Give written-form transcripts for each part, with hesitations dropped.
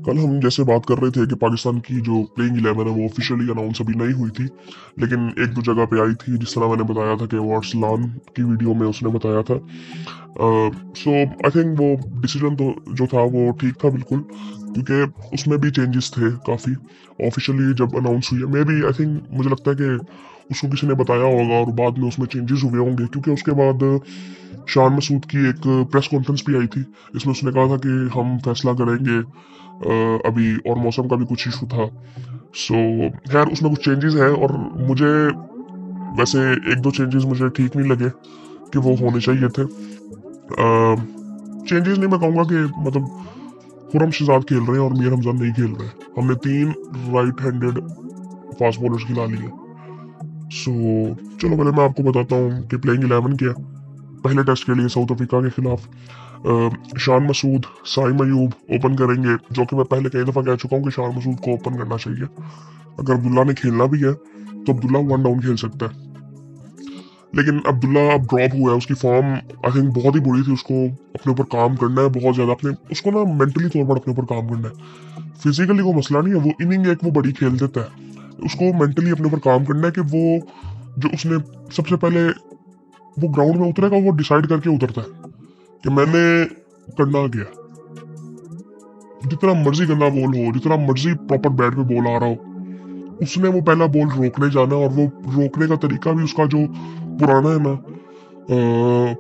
कल हम जैसे बात कर रहे थे कि पाकिस्तान की जो प्लेइंग 11 है वो ऑफिशियली अनाउंस अभी नहीं हुई थी, लेकिन एक दो जगह पे आई थी, जिस तरह मैंने बताया था कि वो अरसलान की वीडियो में उसने बताया था। सो आई थिंक वो डिसीजन तो जो था वो ठीक था बिल्कुल, क्योंकि उसमें भी चेंजेस थे काफ़ी। ऑफिशियली जब अनाउंस हुई है, मे बी आई थिंक मुझे लगता है कि उसको किसी ने बताया होगा और बाद में उसमें चेंजेस हुए होंगे, क्योंकि उसके बाद शान मसूद की एक प्रेस कॉन्फ्रेंस भी आई थी, इसमें उसने कहा था कि हम फैसला करेंगे अभी, और मौसम का भी कुछ इशू था। सो खैर उसमें कुछ चेंजेस है, और मुझे वैसे एक दो चेंजेस मुझे ठीक नहीं लगे कि वो होने चाहिए थे। चेंजेस नहीं मैं कहूँगा कि मतलब खुरम शहजाद खेल रहे हैं और मीर हमजा नहीं खेल रहे हैं। हमने 3 राइट हैंडेड फास्ट बॉलर्स खिला लिए। सो चलो पहले मैं आपको बताता हूँ कि प्लेइंग 11 क्या है। पहले टेस्ट के लिए साउथ अफ्रीका के खिलाफ शान मसूद, साइम अयूब ओपन करेंगे, जो कि मैं पहले कई दफ़ा कह चुका हूँ कि शान मसूद को ओपन करना चाहिए। अगर अब्दुल्ला ने खेलना भी है तो अब्दुल्ला वन डाउन खेल सकता है, लेकिन अब्दुल्ला अब ड्रॉप हुआ है। उसकी फॉर्म आई थिंक बहुत ही बुरी थी। उसको अपने ऊपर काम करना है बहुत ज़्यादा, अपने उसको ना मेंटली तौर पर अपने ऊपर काम करना है। फिजिकली कोई मसला नहीं है, वो इनिंग एक वो बड़ी खेल देता है। उसको मेंटली अपने ऊपर काम करना है कि वो जो उसने सबसे पहले वो ग्राउंड में उतरेगा, वो डिसाइड करके उतरता है कि मैंने करना क्या। जितना मर्जी गंदा बॉल हो, जितना मर्जी प्रॉपर बैट पे बॉल आ रहा हो, उसने वो पहला बॉल रोकने जाना, और वो रोकने का तरीका भी उसका जो पुराना है ना,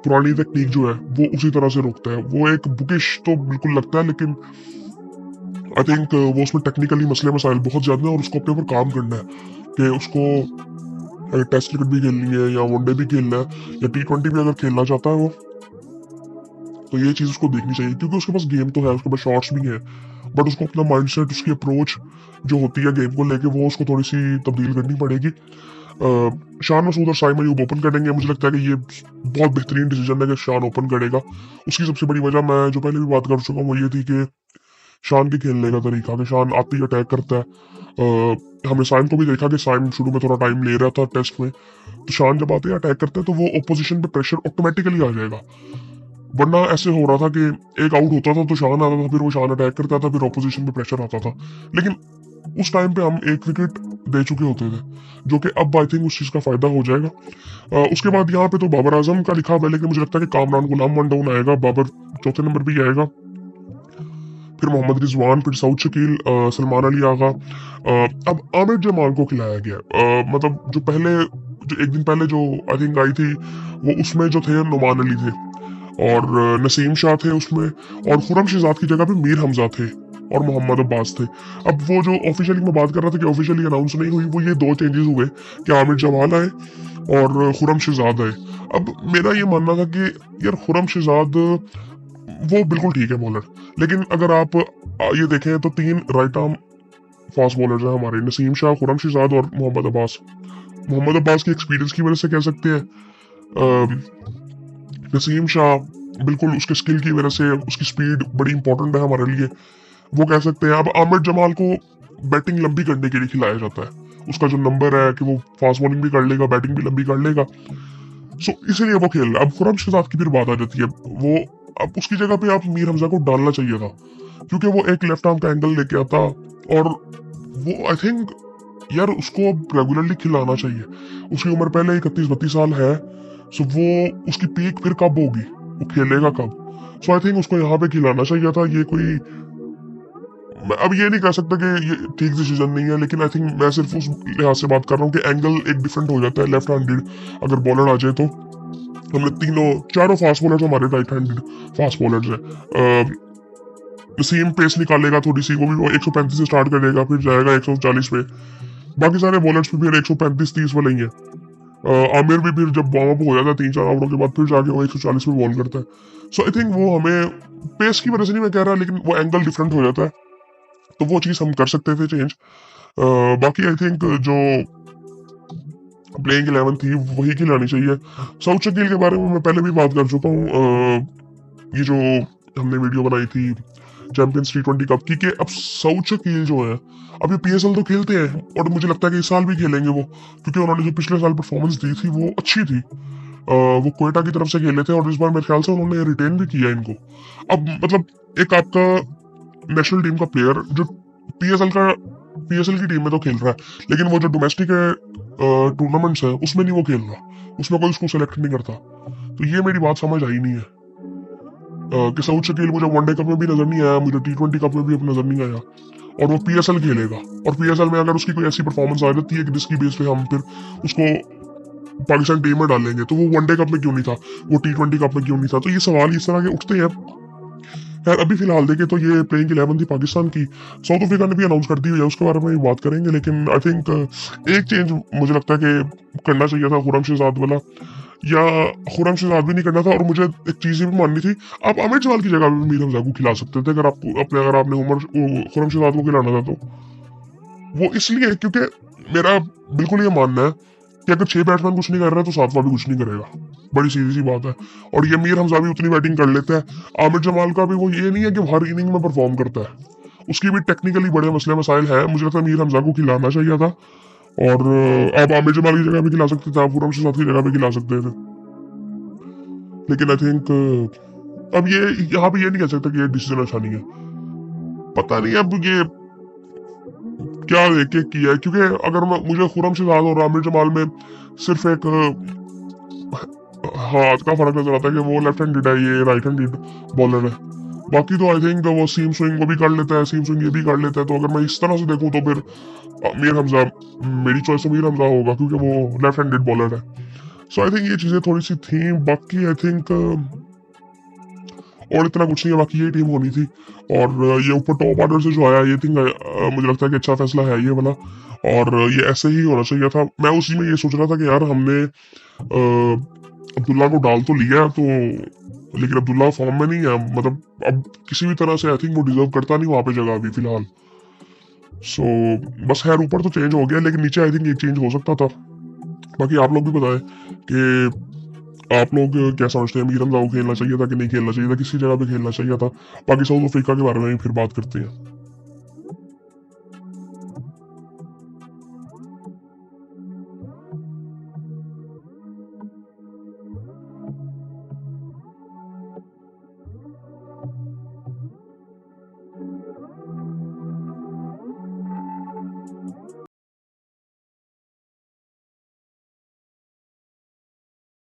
पुरानी टेक्निक जो है वो उसी तरह से रोकता है। वो एक बुकिश तो बिल्कुल लगता है, लेकिन आई थिंक वो उसमें टेक्निकली मसले मसाइल बहुत ज्यादा है, और उसको अपने ऊपर काम करना है कि उसको टेस्ट क्रिकेट भी खेलनी है या वनडे भी खेलना है या T20 भी अगर खेलना चाहता है वो, तो ये चीज़ उसको देखनी चाहिए। क्योंकि उसके पास गेम तो है, उसके पास शॉट्स भी हैं, बट उसको अपना माइंडसेट, उसकी अप्रोच जो होती है गेम को लेके, वो उसको थोड़ी सी तब्दील करनी पड़ेगी। शान मसूद और साइम अयूब ओपन करेंगे। मुझे लगता है कि ये बहुत बेहतरीन डिसीजन है कि शान ओपन करेगा। उसकी सबसे बड़ी वजह मैं जो पहले भी बात कर चुका हूँ वो ये थी कि शान के खेलने का तरीका, कि शान आते ही अटैक करता है। हमने साइम को भी देखा कि साइम शुरू में थोड़ा टाइम ले रहा था टेस्ट में, तो शान जब आते ही अटैक करता है तो वो ओपोजिशन पे प्रेशर ऑटोमेटिकली आ जाएगा। वरना ऐसे हो रहा था कि एक आउट होता था तो शान आता था, फिर वो शान अटैक करता था, फिर ऑपोजिशन पे प्रेशर आता था। लेकिन उस टाइम पे हम एक विकेट दे चुके होते थे, जो कि अब आई थिंक उस चीज का फायदा हो जाएगा। उसके बाद यहाँ पे तो बाबर आजम का लिखा हुआ है, लेकिन मुझे लगता है कि कामरान गुलाम वन डाउन आएगा, बाबर चौथे नंबर पे ही आएगा, फिर मोहम्मद रिजवान, फिर सऊद शकील, सलमान अली आगा। अब आमिर जमाल को खिलाया गया। मतलब जो पहले, जो एक दिन पहले जो आई थिंक आई थी, वो उसमें जो थे नुमान अली थे और नसीम शाह थे उसमें, और खुरम शहजाद की जगह पे मीर हमजा थे और मोहम्मद अब्बास थे। अब वो जो ऑफिशियली मैं बात कर रहा था कि ऑफिशियली अनाउंस नहीं हुई, वो ये दो चेंजेस हुए कि आमिर जमाल आए और खुरम शहजाद आए। अब मेरा ये मानना था कि यार खुरम शहजाद वो बिल्कुल ठीक है बॉलर, लेकिन अगर आप ये देखें तो 3 राइट आर्म फास्ट बॉलर्स हैं हमारे, नसीम शाह, खुरम शहजाद और मोहम्मद अब्बास। मोहम्मद अब्बास की एक्सपीरियंस की वजह से कह सकते हैं, नसीम शाह बिल्कुल उसके स्किल की वजह से, उसकी स्पीड बड़ी इंपॉर्टेंट है हमारे लिए, वो कह सकते हैं। अब आमिर जमाल को बैटिंग लंबी करने के लिए खिलाया जाता है, उसका जो नंबर है कि वो फास्ट बॉलिंग भी कर लेगा, बैटिंग भी लंबी कर लेगा, सो इसीलिए वो खेल रहा है। अब खुरम शहजाद की फिर बात आ जाती है, वो अब उसकी जगह पे आप मीर हमजा को डालना चाहिए था, क्योंकि वो एक लेफ्ट आर्म का एंगल लेके आता, और वो आई थिंक यार उसको अब रेगुलरली खिलाना चाहिए। उसकी उम्र पहले 31-32 साल है, सो वो उसकी पीक फिर कब होगी, वो खेलेगा कब। सो आई थिंक उसको यहाँ पे खिलाना चाहिए था। ये कोई, मैं अब ये नहीं कह सकता कि ये ठीक डिसीजन नहीं है, लेकिन आई थिंक मैं सिर्फ उस लिहाज से बात कर रहा हूँ कि एंगल एक डिफरेंट हो जाता है लेफ्ट हैंडेड अगर बॉलर आ जाए तो। हमने तीनों चारों फास्ट बॉलर्स हमारे राइट हैंडेड फास्ट बॉलर्स हैं। नसीम पेस निकालेगा थोड़ी सी, वो भी 135 से स्टार्ट करेगा, फिर जाएगा 140 पे। बाकी सारे बॉलर्स भी फिर 135-30 वाले ही हैं। आमिर भी फिर जब वार्म अप हो जाता है 3-4 ओवरों के बाद, फिर जाके वो 140 पे बॉल करता है। सो आई थिंक वो हमें पेस की वजह से नहीं मैं कह रहा, लेकिन वो एंगल डिफरेंट हो जाता है, तो वो चीज़ हम कर सकते थे चेंज। बाकी आई थिंक जो प्लेइंग 11 थी वही खिलानी चाहिए। सऊद शकील के बारे में मैं पहले भी बात कर चुका हूँ। ये जो हमने वीडियो बनाई थी चैंपियंस T20 कप की, कि अब सऊद शकील जो है, अब ये PSL तो खेलते हैं और मुझे लगता है कि इस साल भी खेलेंगे वो, क्योंकि उन्होंने जो पिछले साल परफॉर्मेंस दी थी वो अच्छी थी। वो कोयटा की तरफ से खेले थे और इस बार मेरे ख्याल से उन्होंने रिटेन भी किया इनको। अब मतलब एक आपका नेशनल टीम का प्लेयर जो पीएसएल की टीम में तो खेल रहा है, लेकिन वो जो डोमेस्टिक टूर्नामेंट्स है उसमें नहीं वो खेल रहा, उसमें कोई उसको सेलेक्ट नहीं करता। तो ये मेरी बात समझ आई नहीं है कि सऊद शकील मुझे वनडे कप में भी नजर नहीं आया, मुझे T20 कप में भी नजर नहीं आया, और वो पीएसएल खेलेगा, और पीएसएल में अगर उसकी कोई ऐसी परफॉर्मेंस आ जाती है कि जिसकी बेस पे हम फिर उसको पाकिस्तान टीम में डालेंगे, तो वो वनडे कप में क्यों नहीं था, वो T20 कप में क्यों नहीं था। तो ये सवाल इस तरह के उठते हैं। यार अभी फिलहाल देखे तो ये प्लेइंग 11 थी पाकिस्तान की, साउथ अफ्रीका ने भी अनाउंस कर दी हुई है, उसके बारे में बात करेंगे। लेकिन आई थिंक एक चेंज मुझे लगता है कि करना चाहिए था खुरम शहजाद वाला, या खुरम शहजाद भी नहीं करना था। और मुझे एक चीज भी माननी थी, आप आमिर जमाल की जगह भी मीर हमजा को खिला सकते थे अगर आपने खुरम शहजाद को खिलाना था। तो वो इसलिए क्योंकि मेरा बिल्कुल ये मानना है कि अगर 6 बैट्समैन कुछ नहीं कर रहा है तो 7वां भी कुछ नहीं करेगा, बड़ी सीधी सी बात है। और ये मीर हमजा भी उतनी बैटिंग कर लेता है, आमिर जमाल का भी वो ये नहीं है कि हर इनिंग में परफॉर्म करता है, उसकी भी टेक्निकली बड़े मसले मसाइल है। मुझे लगता है मीर हमजा को खिलाना चाहिए था, और आप आमिर जमाल की जगह भी खिला सकते थे, आप खुरम शहजाद की जगह भी खिला सकते थे। लेकिन आई थिंक अब ये यहाँ पे ये नहीं कह सकता कि ये डिसीजन अच्छा नहीं है, पता नहीं अब ये क्या देख के किया है। क्योंकि अगर मुझे खुरम शहजाद और आमिर जमाल में सिर्फ एक हाथ का फर्क नजर आता है कि वो लेफ्ट हैंडेड है, ये राइट हैंडेड बॉलर है। बाकी तो आई थिंक वो सीम स्विंग को भी कर लेता है, सीम स्विंग ये भी कर लेता है। तो अगर मैं इस तरह से देखूं तो फिर मीर हमजा, मेरी चॉइस तो मीर हमजा होगा क्योंकि वो लेफ्ट हैंडेड बॉलर है। सो आई थिंक ये चीजें थोड़ी सी थी। बाकी आई थिंक और इतना कुछ नहीं है, बाकी ये टीम होनी थी। और ये ऊपर टॉप ऑर्डर से जो आया, ये थिंक मुझे लगता है कि अच्छा फैसला है ये वाला, और ये ऐसे ही होना चाहिए था। मैं उसी में ये सोच रहा था कि यार हमने अब्दुल्ला को डाल तो लिया, तो लेकिन अब्दुल्ला फॉर्म में नहीं है, मतलब अब किसी भी तरह से आई थिंक वो डिजर्व करता नहीं वहां पे जगह अभी फिलहाल। सो बस खैर ऊपर तो चेंज हो गया, लेकिन नीचे आई थिंक एक चेंज हो सकता था। बाकी आप लोग भी बताएं कि आप लोग क्या समझते हैं, मीर हमजा को खेलना चाहिए था कि नहीं खेलना चाहिए था, किसी जगह पे खेलना चाहिए था। बाकी साउथ अफ्रीका के बारे में भी फिर बात करते हैं।